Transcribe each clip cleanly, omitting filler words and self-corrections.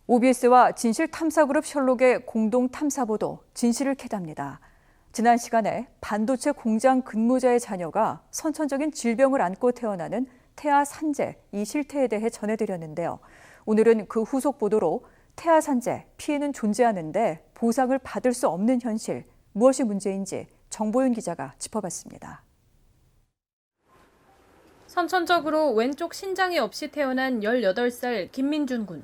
OBS와 진실탐사그룹 셜록의 공동 탐사보도 진실을 캐답니다. 지난 시간에 반도체 공장 근무자의 자녀가 선천적인 질병을 안고 태어나는 태아 산재 이 실태에 대해 전해드렸는데요. 오늘은 그 후속 보도로 태아 산재 피해는 존재하는데 보상을 받을 수 없는 현실, 무엇이 문제인지 정보윤 기자가 짚어봤습니다. 선천적으로 왼쪽 신장이 없이 태어난 18살 김민준 군.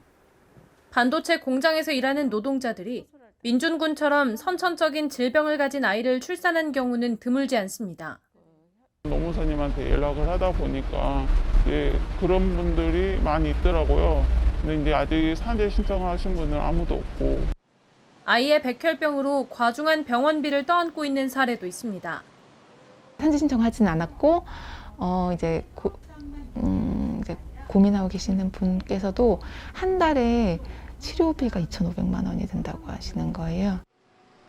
반도체 공장에서 일하는 노동자들이 민준 군처럼 선천적인 질병을 가진 아이를 출산한 경우는 드물지 않습니다. 노무사님한테 연락을 하다 보니까 그런 분들이 많이 있더라고요. 근데 이제 아직 산재 신청하신 분은 아무도 없고. 아이의 백혈병으로 과중한 병원비를 떠안고 있는 사례도 있습니다. 산재 신청하진 않았고 이제 고민하고 계시는 분께서도 한 달에 치료비가 2,500만 원이 든다고 하시는 거예요.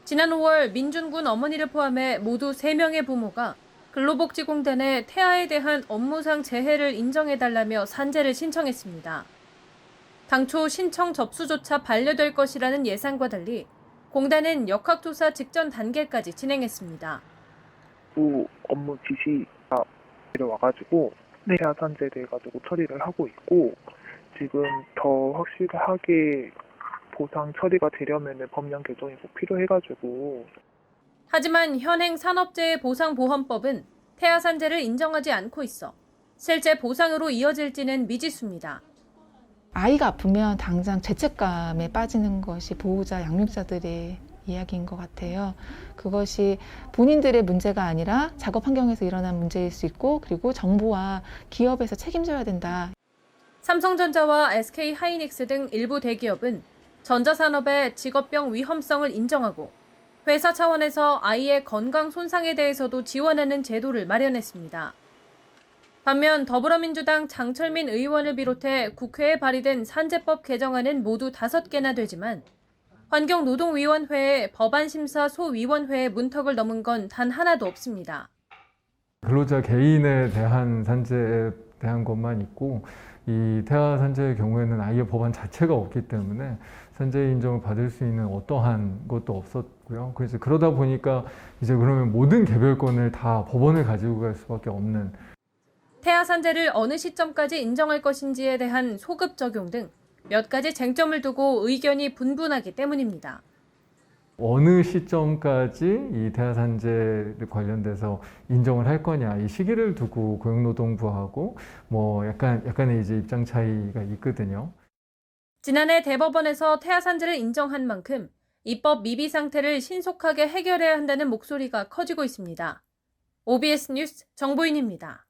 지난 5월 민준군 어머니를 포함해 모두 3명의 부모가 근로복지공단에 태아에 대한 업무상 재해를 인정해달라며 산재를 신청했습니다. 당초 신청 접수조차 반려될 것이라는 예상과 달리 공단은 역학조사 직전 단계까지 진행했습니다. 또 업무 지시가 내려와가지고 태아 산재에 대해 가지고 처리를 하고 있고, 지금 더 확실하게 보상 처리가 되려면 법령 개정이 꼭 필요해가지고. 하지만 현행 산업재해 보상보험법은 태아 산재를 인정하지 않고 있어 실제 보상으로 이어질지는 미지수입니다. 아이가 아프면 당장 죄책감에 빠지는 것이 보호자, 양육자들의 이야기인 것 같아요. 그것이 본인들의 문제가 아니라 작업 환경에서 일어난 문제일 수 있고, 그리고 정부와 기업에서 책임져야 된다. 삼성전자와 SK하이닉스 등 일부 대기업은 전자산업의 직업병 위험성을 인정하고 회사 차원에서 아이의 건강 손상에 대해서도 지원하는 제도를 마련했습니다. 반면 더불어민주당 장철민 의원을 비롯해 국회에 발의된 산재법 개정안은 모두 5개나 되지만 환경노동위원회의 법안심사 소위원회의 문턱을 넘은 건 단 하나도 없습니다. 근로자 개인에 대한 산재에 대한 것만 있고, 이 태아 산재의 경우에는 아예 법안 자체가 없기 때문에 산재 인정을 받을 수 있는 어떠한 것도 없었고요. 그래서 그러다 보니까 이제 그러면 모든 개별권을 다 법원을 가지고 갈 수밖에 없는. 태아 산재를 어느 시점까지 인정할 것인지에 대한 소급 적용 등 몇 가지 쟁점을 두고 의견이 분분하기 때문입니다. 어느 시점까지 이 태아 산재 관련돼서 인정을 할 거냐, 이 시기를 두고 고용노동부하고 약간의 이제 입장 차이가 있거든요. 지난해 대법원에서 태아 산재를 인정한 만큼 입법 미비 상태를 신속하게 해결해야 한다는 목소리가 커지고 있습니다. OBS 뉴스 정보윤입니다.